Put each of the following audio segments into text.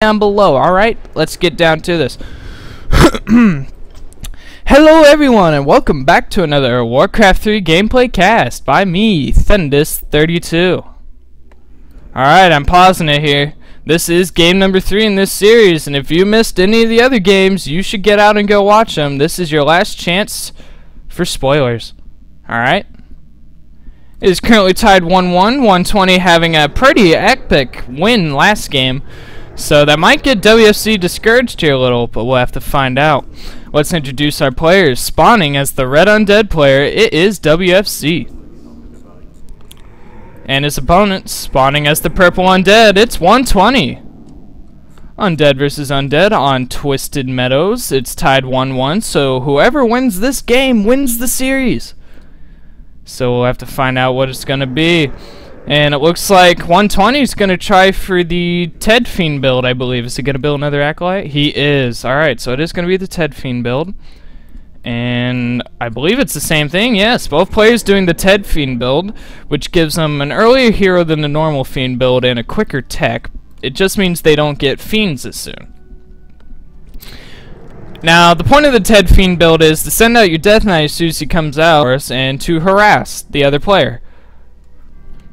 down below. Alright, let's get down to this. Hello everyone, and welcome back to another Warcraft 3 gameplay cast by me, Thendis32. Alright, I'm pausing it here. This is game number 3 in this series, and if you missed any of the other games, you should get out and go watch them. This is your last chance for spoilers. Alright? It is currently tied 1-1, 120 having a pretty epic win last game. So that might get WFZ discouraged here a little, but we'll have to find out. Let's introduce our players. Spawning as the red undead player, it is WFZ. And his opponent, spawning as the purple undead, it's 120. Undead versus undead on Twisted Meadows. It's tied 1-1, so whoever wins this game wins the series. So we'll have to find out what it's going to be. And it looks like 120 is going to try for the Ted Fiend build, I believe. Is he going to build another Acolyte? He is. Alright, so it is going to be the Ted Fiend build. And I believe it's the same thing. Yes, both players doing the Ted Fiend build, which gives them an earlier hero than the normal Fiend build and a quicker tech. It just means they don't get Fiends as soon. Now, the point of the Ted Fiend build is to send out your Death Knight as soon as he comes out and to harass the other player.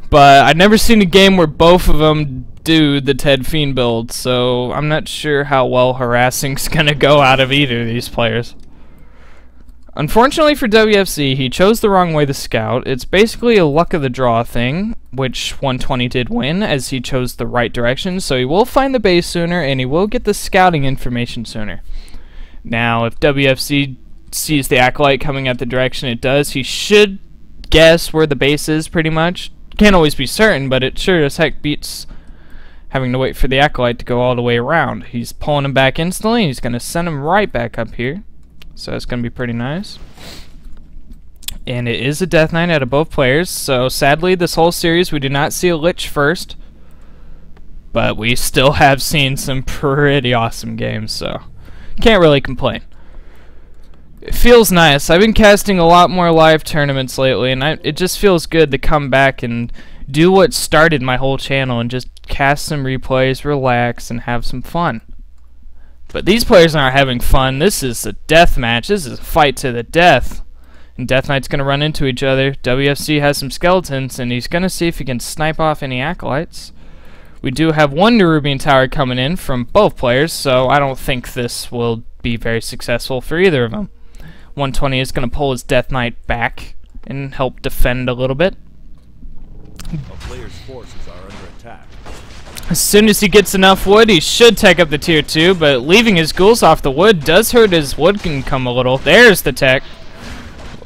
But I've never seen a game where both of them do the Ted Fiend build, so I'm not sure how well harassing's gonna go out of either of these players. Unfortunately for WFZ, he chose the wrong way to scout. It's basically a luck of the draw thing, which 120 did win, as he chose the right direction, so he will find the base sooner, and he will get the scouting information sooner. Now, if WFZ sees the Acolyte coming at the direction it does, he should guess where the base is, pretty much. Can't always be certain, but it sure as heck beats having to wait for the Acolyte to go all the way around. He's pulling him back instantly, and he's going to send him right back up here. So that's going to be pretty nice. And it is a Death Knight out of both players, so sadly this whole series we did not see a Lich first. But we still have seen some pretty awesome games, so can't really complain. It feels nice. I've been casting a lot more live tournaments lately, and it just feels good to come back and do what started my whole channel and just cast some replays, relax, and have some fun. But these players aren't having fun. This is a death match. This is a fight to the death. And Death Knight's going to run into each other. WFC has some skeletons, and he's going to see if he can snipe off any Acolytes. We do have one Nerubian Tower coming in from both players, so I don't think this will be very successful for either of them. 120 is going to pull his Death Knight back and help defend a little bit. A player's forces are under attack. As soon as he gets enough wood, he should take up the tier 2, but leaving his ghouls off the wood does hurt his wood income a little. There's the tech.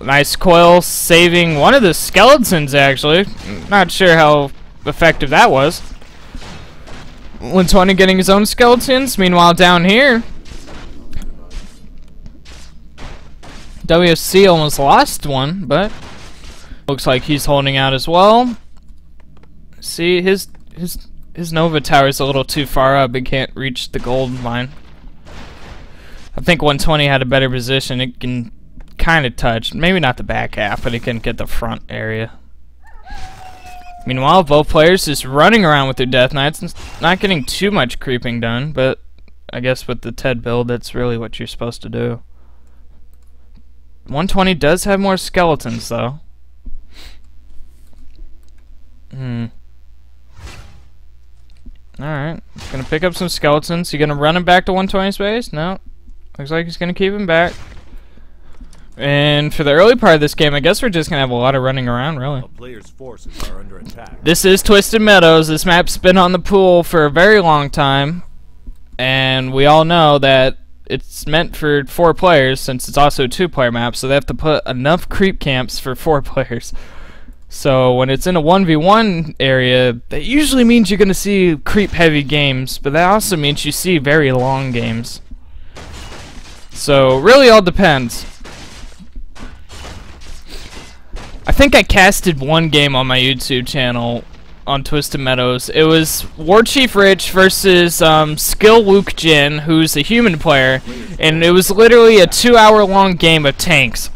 Nice coil saving one of the skeletons, actually. Not sure how effective that was. 120 getting his own skeletons. Meanwhile, down here, WFC almost lost one, but looks like he's holding out as well. See, his Nova Tower's a little too far up. It can't reach the gold mine. I think 120 had a better position. It can kind of touch, maybe not the back half, but it can get the front area. Meanwhile, both players just running around with their Death Knights and not getting too much creeping done, but I guess with the Ted build, that's really what you're supposed to do. 120 does have more skeletons, though. Alright, he's gonna pick up some skeletons. You gonna run him back to 120's base? No. Looks like he's gonna keep him back. And for the early part of this game, I guess we're just gonna have a lot of running around, really. A player's forces are under attack. This is Twisted Meadows. This map's been on the pool for a very long time. And we all know that it's meant for 4 players, since it's also a 2-player map, so they have to put enough creep camps for 4 players. So when it's in a 1v1 area, that usually means you're going to see creep-heavy games, but that also means you see very long games. So really all depends. I think I casted one game on my YouTube channel on Twisted Meadows. It was War Chief Rich versus Skill Luke Jin, who's a human player, and it was literally a 2-hour long game of tanks.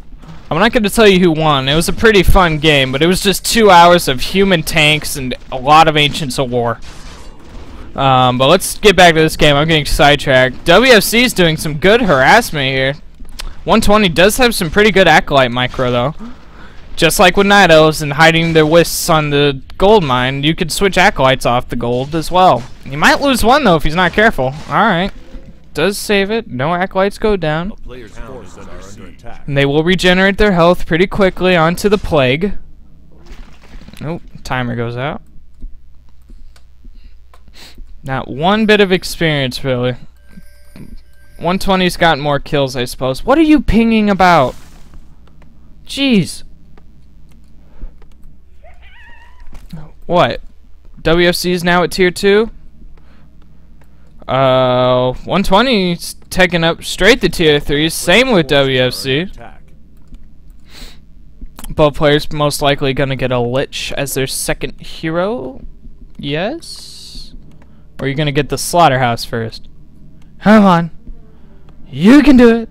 I'm not going to tell you who won. It was a pretty fun game, but it was just 2 hours of human tanks and a lot of Ancients of War. But let's get back to this game. I'm getting sidetracked. WFC's doing some good harassment here. 120 does have some pretty good Acolyte micro, though. Just like with Night Elves and hiding their wisps on the gold mine, you could switch Acolytes off the gold as well. You might lose one, though, if he's not careful. Alright. Does save it. No Acolytes go down. A player's forces are under attack. And they will regenerate their health pretty quickly onto the Plague. Nope. Timer goes out. Not one bit of experience, really. 120's got more kills, I suppose. What are you pinging about? Jeez. What? WFC's now at tier 2? 120's taking up straight to tier 3. Same with WFC. Both players most likely gonna get a Lich as their second hero. Yes? Or are you gonna get the Slaughterhouse first? Come on. You can do it.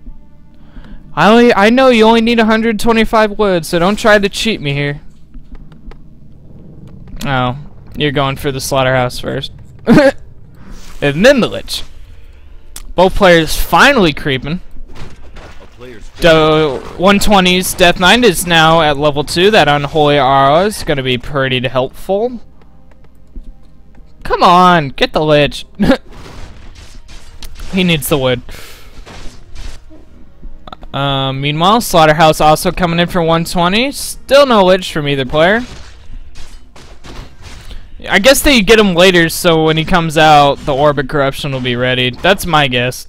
I know you only need 125 wood, so don't try to cheat me here. Oh, you're going for the Slaughterhouse first. And then the Lich. Both players finally creeping. 120's Death Knight is now at level 2. That Unholy Aura is going to be pretty helpful. Come on, get the Lich. He needs the wood. Meanwhile, Slaughterhouse also coming in for 120. Still no Lich from either player. I guess they get him later, so when he comes out, the Orbit Corruption will be ready. That's my guess.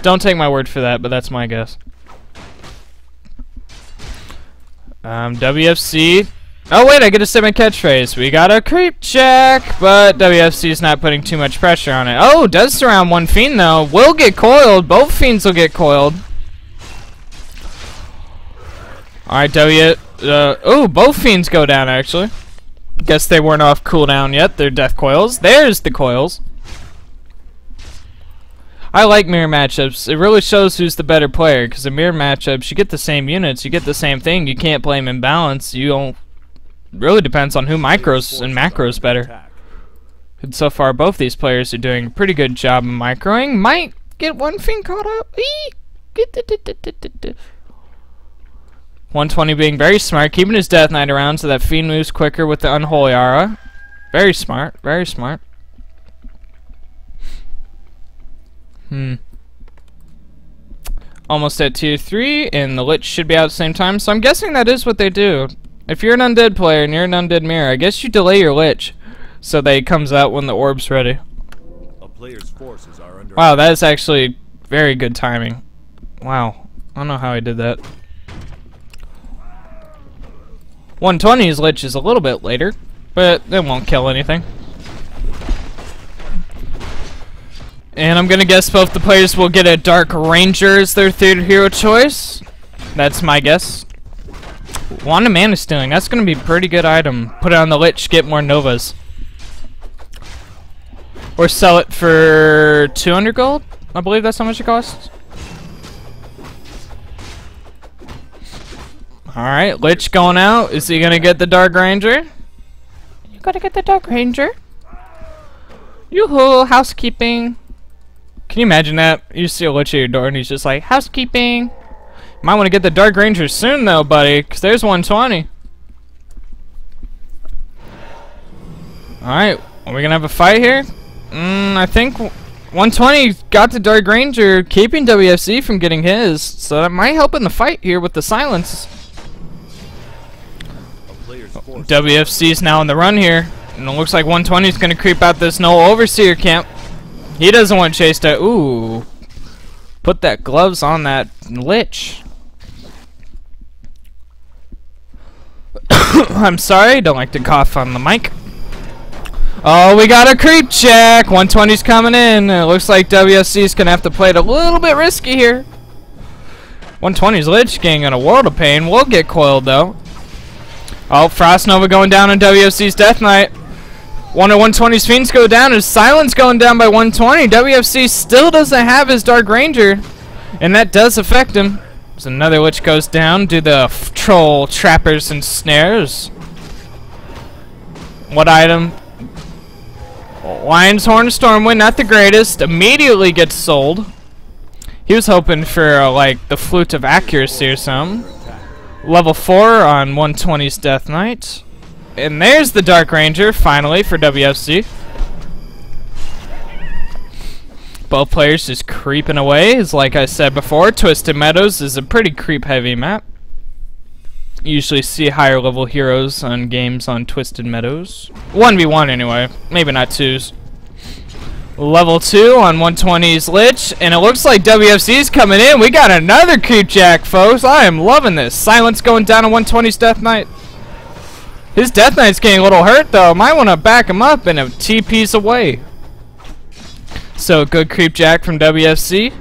Don't take my word for that, but that's my guess. WFC. Oh wait, I get to say my catchphrase. We got a creep check, but WFC's not putting too much pressure on it. Oh, does surround one fiend though. Will get coiled. Both fiends will get coiled. Alright, oh, both fiends go down actually. Guess they weren't off cooldown yet. They're death coils. There's the coils. I like mirror matchups. It really shows who's the better player, because in mirror matchups, you get the same units, you get the same thing. You can't blame imbalance. You don't. Really depends on who micros and macros better. And so far, both these players are doing a pretty good job of microing. Might get one fiend caught up. 120 being very smart, keeping his Death Knight around so that fiend moves quicker with the Unholy Aura. Very smart, very smart. Almost at tier 3, and the Lich should be out at the same time, so I'm guessing that is what they do. If you're an undead player and you're an undead mirror, I guess you delay your Lich so that it comes out when the orb's ready. A player's forces are under wow, that is actually very good timing. Wow, I don't know how he did that. 120's Lich is a little bit later, but it won't kill anything. And I'm gonna guess both the players will get a Dark Ranger as their third hero choice. That's my guess. Wand of Mana Stealing, that's gonna be a pretty good item. Put it on the Lich, get more Novas. Or sell it for 200 gold? I believe that's how much it costs. Alright, Lich going out. Is he gonna get the Dark Ranger? You gotta get the Dark Ranger. Yoo-hoo, housekeeping. Can you imagine that? You see a Lich at your door and he's just like, housekeeping. Might want to get the Dark Ranger soon though, buddy, because there's 120. Alright, are we gonna have a fight here? I think 120 got the Dark Ranger, keeping WFC from getting his, so that might help in the fight here with the silence. WFC's now on the run here, and it looks like 120's gonna creep out this no Overseer camp. He doesn't want to chase that. Ooh, put that gloves on that Lich. I'm sorry, don't like to cough on the mic. Oh, we got a creep check. 120's coming in. It looks like WFC's gonna have to play it a little bit risky here. 120's Lich getting in a world of pain. We'll get coiled though. Oh, Frost Nova going down on WFC's Death Knight. One of 120's Fiends go down. His Silence going down by 120. WFC still doesn't have his Dark Ranger, and that does affect him. So another Lich goes down. Do the troll trappers and snares. What item? Lion's Horn Stormwind, not the greatest. Immediately gets sold. He was hoping for like the Flute of Accuracy or something. Level 4 on 120's Death Knight. And there's the Dark Ranger, finally, for WFC. Both players just creeping away. As like I said before, Twisted Meadows is a pretty creep-heavy map. Usually see higher level heroes on games on Twisted Meadows. 1v1 anyway, maybe not 2s. Level 2 on 120's Lich, and it looks like WFC's coming in. We got another creepjack, folks. I am loving this. Silence going down on 120's Death Knight. His Death Knight's getting a little hurt though. Might want to back him up and TP's away. So good creepjack from WFC.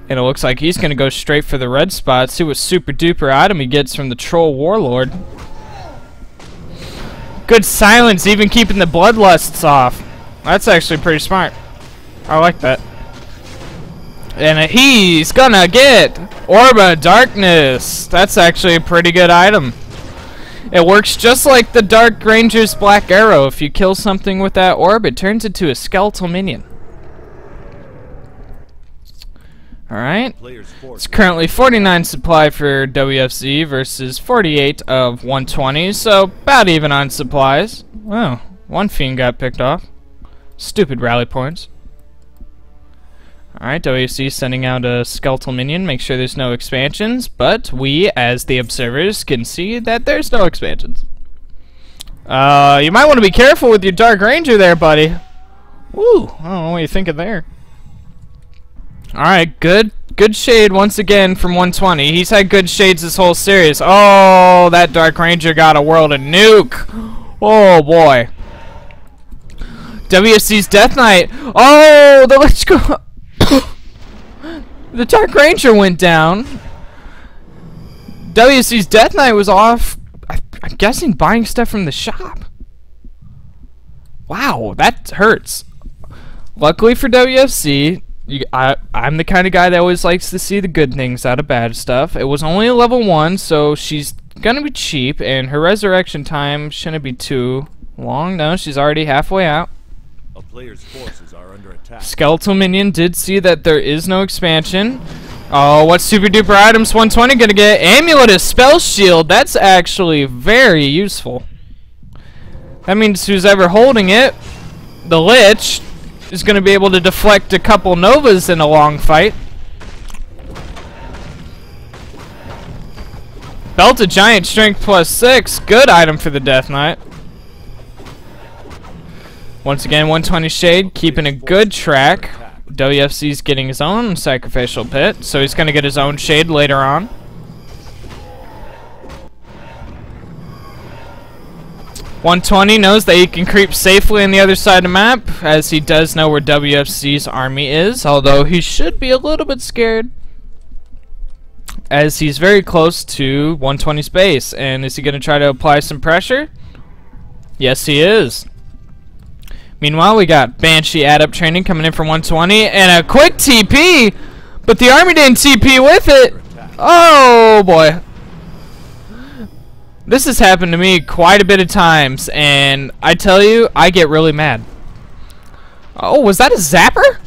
And it looks like he's going to go straight for the red spot. See what super duper item he gets from the Troll Warlord. Good silence, even keeping the bloodlusts off. That's actually pretty smart. I like that. And he's gonna get Orb of Darkness. That's actually a pretty good item. It works just like the Dark Ranger's Black Arrow. If you kill something with that orb, it turns into a skeletal minion. Alright, it's currently 49 supply for WFC versus 48 of 120, so about even on supplies. Wow, one fiend got picked off. Stupid rally points. Alright, WFC sending out a skeletal minion, make sure there's no expansions, but we, as the observers, can see that there's no expansions. You might want to be careful with your Dark Ranger there, buddy. Woo, I don't know what you're thinking there. Alright, good shade once again from 120. He's had good shades this whole series. Oh, that Dark Ranger got a world of nuke. Oh boy. WFC's Death Knight. Oh, the Lich go. The Dark Ranger went down. WFC's Death Knight was off. I'm guessing buying stuff from the shop. Wow, that hurts. Luckily for WFC, I'm the kind of guy that always likes to see the good things out of bad stuff. It was only a level 1, so she's gonna be cheap, and her resurrection time shouldn't be too long. No, she's already halfway out. A player's forces are under attack. Skeletal Minion did see that there is no expansion. Oh, what super duper items 120 gonna get? Amulet of Spell Shield. That's actually very useful. That means who's ever holding it, the Lich, is going to be able to deflect a couple Novas in a long fight. Belt of Giant Strength +6. Good item for the Death Knight. Once again, 120 Shade, keeping a good track. WFC's getting his own Sacrificial Pit, so he's going to get his own Shade later on. .120 knows that he can creep safely on the other side of the map, as he does know where WFC's army is, although he should be a little bit scared, as he's very close to 120's base. And is he going to try to apply some pressure? Yes, he is. Meanwhile, we got Banshee add-up training coming in from 120, and a quick TP, but the army didn't TP with it. Oh boy. This has happened to me quite a bit of times, and I tell you, I get really mad. Oh, was that a Zapper?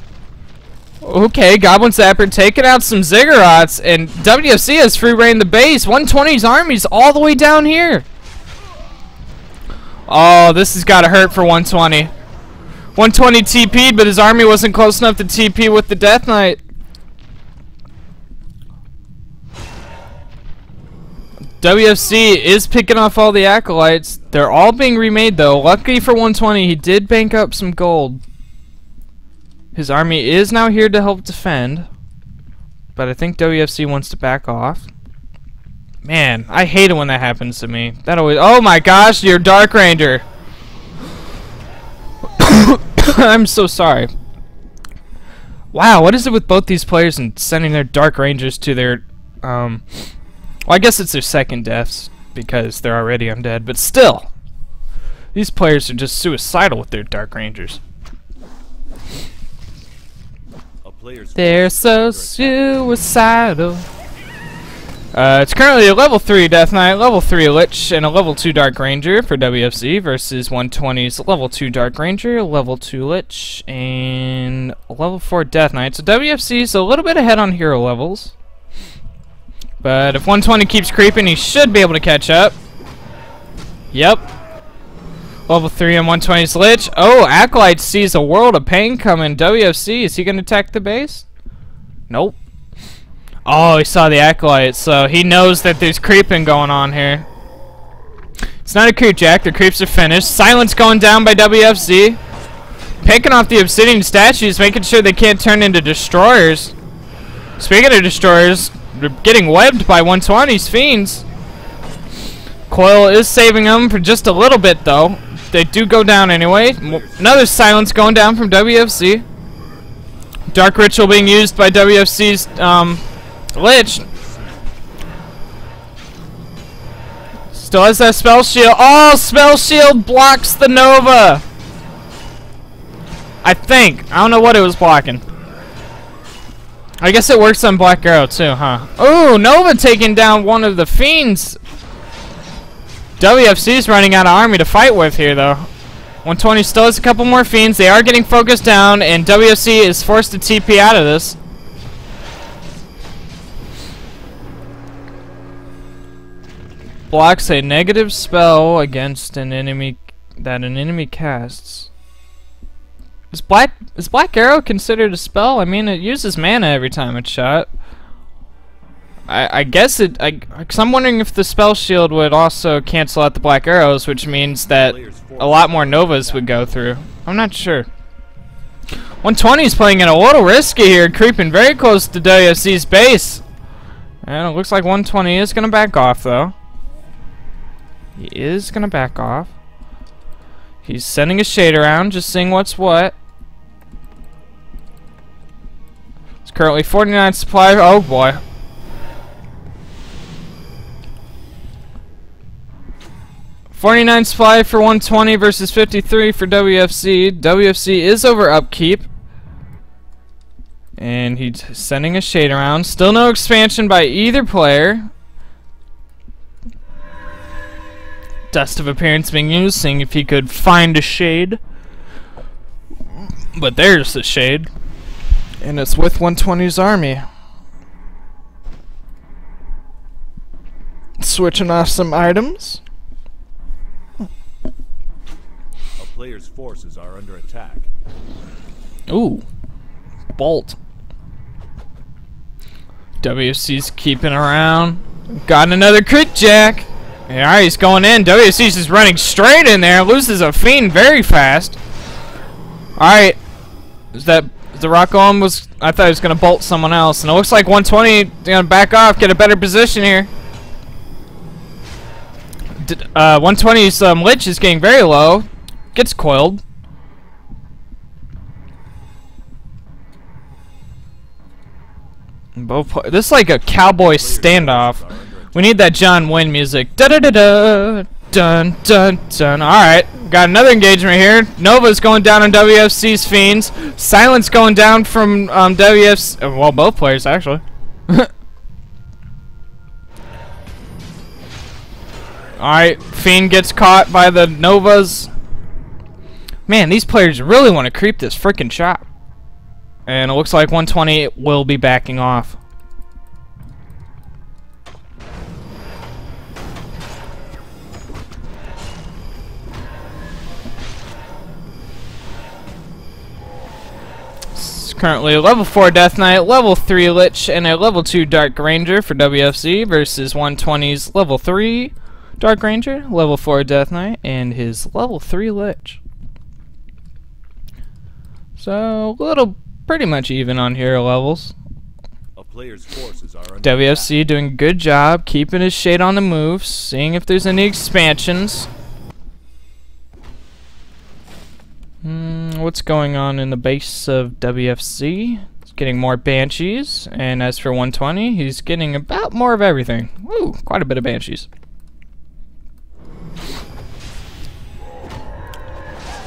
Okay, Goblin Zapper taking out some Ziggurats, and WFC has free reign the base. 120's army's all the way down here. Oh, this has got to hurt for 120. 120 TP'd, but his army wasn't close enough to TP with the Death Knight. WFC is picking off all the acolytes. They're all being remade though. Lucky for 120, he did bank up some gold. His army is now here to help defend, but I think WFC wants to back off. Man, I hate it when that happens to me. That always. Oh my gosh, you're Dark Ranger. I'm so sorry. Wow, what is it with both these players and sending their Dark Rangers to their well, I guess it's their second deaths because they're already undead, but still, these players are just suicidal with their Dark Rangers. They're so suicidal. It's currently a level 3 Death Knight, level 3 Lich, and a level 2 Dark Ranger for WFZ versus 120's level 2 Dark Ranger, level 2 Lich, and level 4 Death Knight. So WFC's a little bit ahead on hero levels. But if 120 keeps creeping, he should be able to catch up. Yep. Level 3 on 120's Lich. Oh, Acolyte sees a world of pain coming. WFC, is he going to attack the base? Nope. Oh, he saw the Acolyte, so he knows that there's creeping going on here. It's not a creep jack, the creeps are finished. Silence going down by WFC. Picking off the Obsidian statues, making sure they can't turn into destroyers. Speaking of destroyers, they're getting webbed by 120's fiends. Coil is saving them for just a little bit, though. They do go down anyway. Another silence going down from WFC. Dark Ritual being used by WFC's Lich. Still has that spell shield. Oh, spell shield blocks the Nova. I think. I don't know what it was blocking. I guess it works on Black Arrow too, huh? Oh, Nova taking down one of the fiends. WFC's running out of army to fight with here, though. 120 still has a couple more fiends. They are getting focused down, and WFC is forced to TP out of this. Blocks a negative spell against an enemy that an enemy casts. Is Black Arrow considered a spell? I mean, it uses mana every time it's shot. I guess it. Cause I'm wondering if the spell shield would also cancel out the Black Arrows, which means that a lot more Novas would go through. I'm not sure. 120 is playing it a little risky here, creeping very close to WFC's base. And it looks like 120 is going to back off, though. He is going to back off. He's sending a shade around, just seeing what's what. It's currently 49 supply. Oh, boy. $49 supply for 120 versus 53 for WFC. WFC is over upkeep. And he's sending a shade around. Still no expansion by either player. Dust of Appearance being used, seeing if he could find a shade. But there's the shade. And it's with 120's army. Switching off some items. A player's forces are under attack. Ooh. Bolt. WFC's keeping around. Got another crit jack. Alright, he's going in. WFC's just running straight in there. Loses a fiend very fast. Alright. Is that the rock on was I thought he was gonna bolt someone else. And it looks like 120 gonna back off, get a better position here. 120's Lich is getting very low. Gets coiled. This is like a cowboy standoff. We need that John Wayne music. Da da da da, dun dun dun. All right, got another engagement here. Nova's going down on WFC's fiends. Silence going down from WFC. Well, both players actually. All right, fiend gets caught by the Novas. Man, these players really want to creep this frickin' shop. And it looks like 120 will be backing off. Currently a level 4 Death Knight, level 3 Lich, and a level 2 Dark Ranger for WFC versus 120's level 3 Dark Ranger, level 4 Death Knight, and his level 3 Lich. So, a little pretty much even on hero levels. A player's forces are under WFC attack. doing a good job keeping his shade on the move, seeing if there's any expansions. What's going on in the base of WFC? He's getting more Banshees, and as for 120, he's getting about more of everything. Woo, quite a bit of Banshees.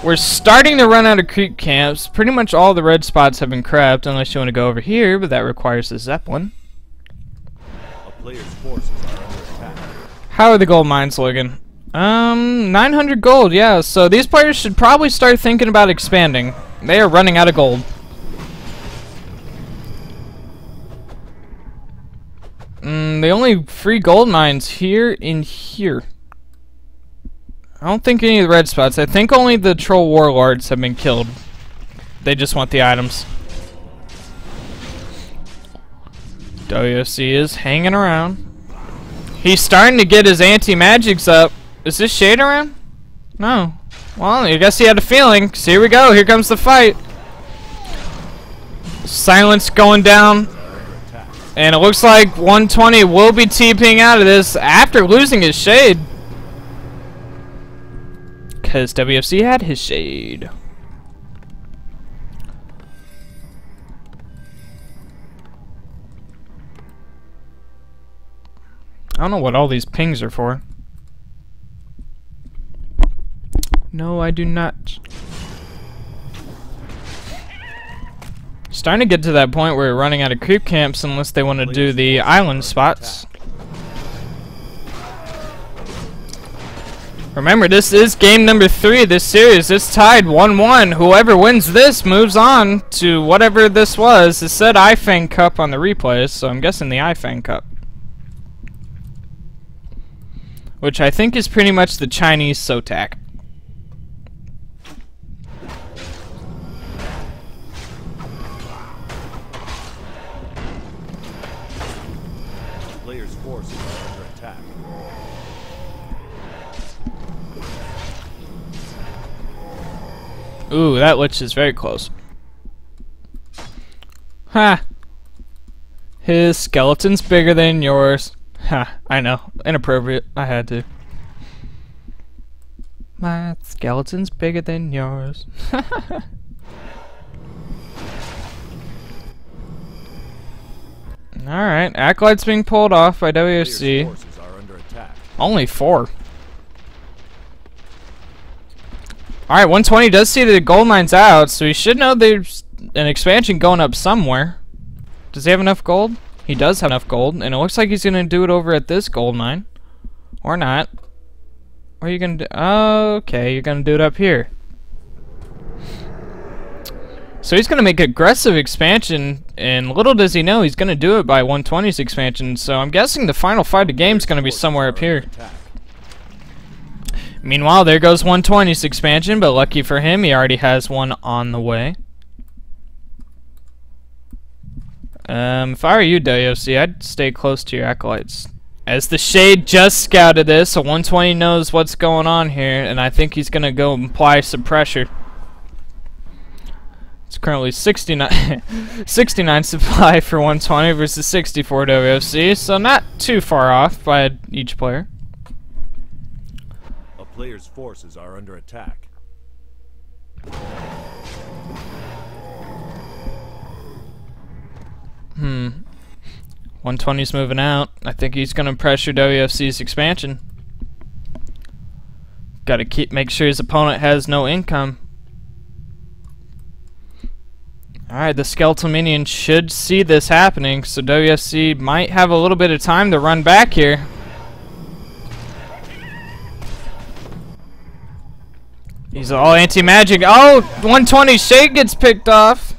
We're starting to run out of creep camps. Pretty much all the red spots have been crept, unless you want to go over here, but that requires a Zeppelin. player's forces are under attack. How are the gold mines looking? 900 gold, yeah. So these players should probably start thinking about expanding. They are running out of gold. The only free gold mines here in here. I don't think any of the red spots. I think only the troll warlords have been killed. They just want the items. WFZ is hanging around. He's starting to get his anti-magics up. Is this shade around? No. Well, I guess he had a feeling. 'Cause here we go. Here comes the fight. Silence going down. And it looks like 120 will be TPing out of this after losing his shade. Because WFZ had his shade. I don't know what all these pings are for. No, I do not. Starting to get to that point where we're running out of creep camps unless they want to do the island spots. Remember, this is game number 3 of this series. It's tied 1-1. Whoever wins this moves on to whatever this was. It said iFang Cup on the replays, so I'm guessing the iFang Cup. Which I think is pretty much the Chinese Sotak. Player's forces are under attack. Ooh, that lich is very close. Ha! His skeleton's bigger than yours. Ha, I know. Inappropriate. I had to. My skeleton's bigger than yours. Alright, Acolyte's being pulled off by WFZ. Forces are under attack. Only 4. Alright, 120 does see the gold mine's out, so he should know there's an expansion going up somewhere. Does he have enough gold? He does have enough gold, and it looks like he's gonna do it over at this gold mine. Or not. What are you gonna do? Okay, you're gonna do it up here. So he's gonna make aggressive expansion, and little does he know he's gonna do it by 120's expansion, so I'm guessing the final fight of the game is gonna be somewhere up here. Meanwhile, there goes 120's expansion, but lucky for him, he already has one on the way. If I were you, WFZ, I'd stay close to your acolytes. As the Shade just scouted this, so 120 knows what's going on here, and I think he's gonna go apply some pressure. It's currently 69, 69 supply for 120 versus 64 WFZ, so not too far off by each player. A player's forces are under attack. 120's moving out. I think he's gonna pressure WFC's expansion. Gotta make sure his opponent has no income. Alright, the skeletal minion should see this happening, so WFC might have a little bit of time to run back here. He's all anti-magic. Oh, 120 Shade gets picked off.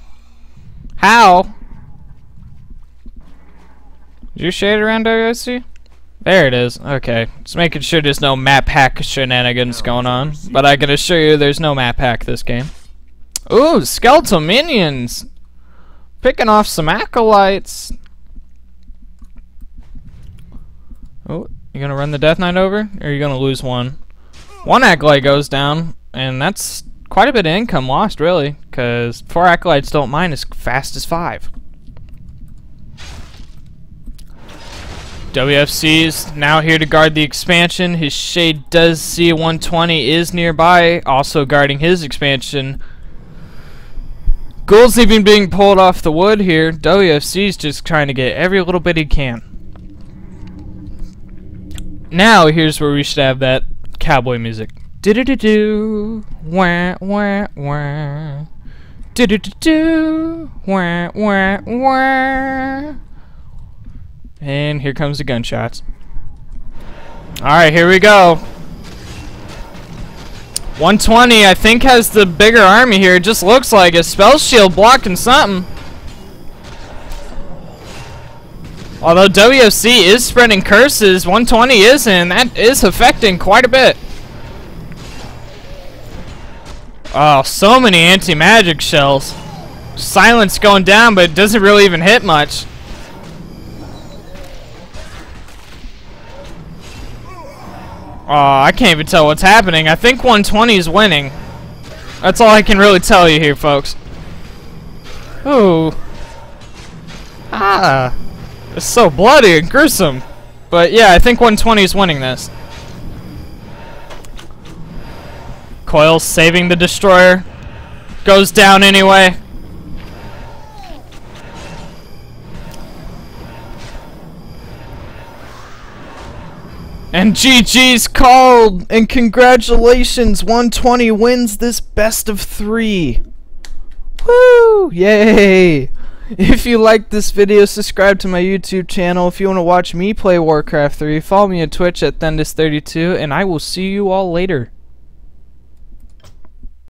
How? Is your shade around WFC? There it is. Okay. Just making sure there's no map hack shenanigans going on. But I can assure you there's no map hack this game. Ooh, skeletal minions! Picking off some acolytes. Oh, you gonna run the Death Knight over? Or are you gonna lose one? One acolyte goes down, and that's quite a bit of income lost, really. Because 4 acolytes don't mine as fast as 5. WFC is now here to guard the expansion. His Shade does see 120 is nearby, also guarding his expansion. Gold's even being pulled off the wood here. WFC's just trying to get every little bit he can. Now here's where we should have that cowboy music. Do-do-do-do, wah wah wah. Do-do-do-do, wah wah wah. And here comes the gunshots. Alright, here we go. 120, I think, has the bigger army here. It just looks like a spell shield blocking something. Although WFC is spreading curses, 120 isn't. That is affecting quite a bit. Oh, so many anti-magic shells. Silence going down, but it doesn't really even hit much. Oh, I can't even tell what's happening. I think 120 is winning. That's all I can really tell you here, folks. Ooh. Ah. It's so bloody and gruesome. But yeah, I think 120 is winning this. Coil saving the destroyer. Goes down anyway. And GG's called, and congratulations, 120 wins this best of 3. Woo! Yay! If you liked this video, subscribe to my YouTube channel. If you want to watch me play Warcraft 3, follow me on Twitch at Thundus32, and I will see you all later.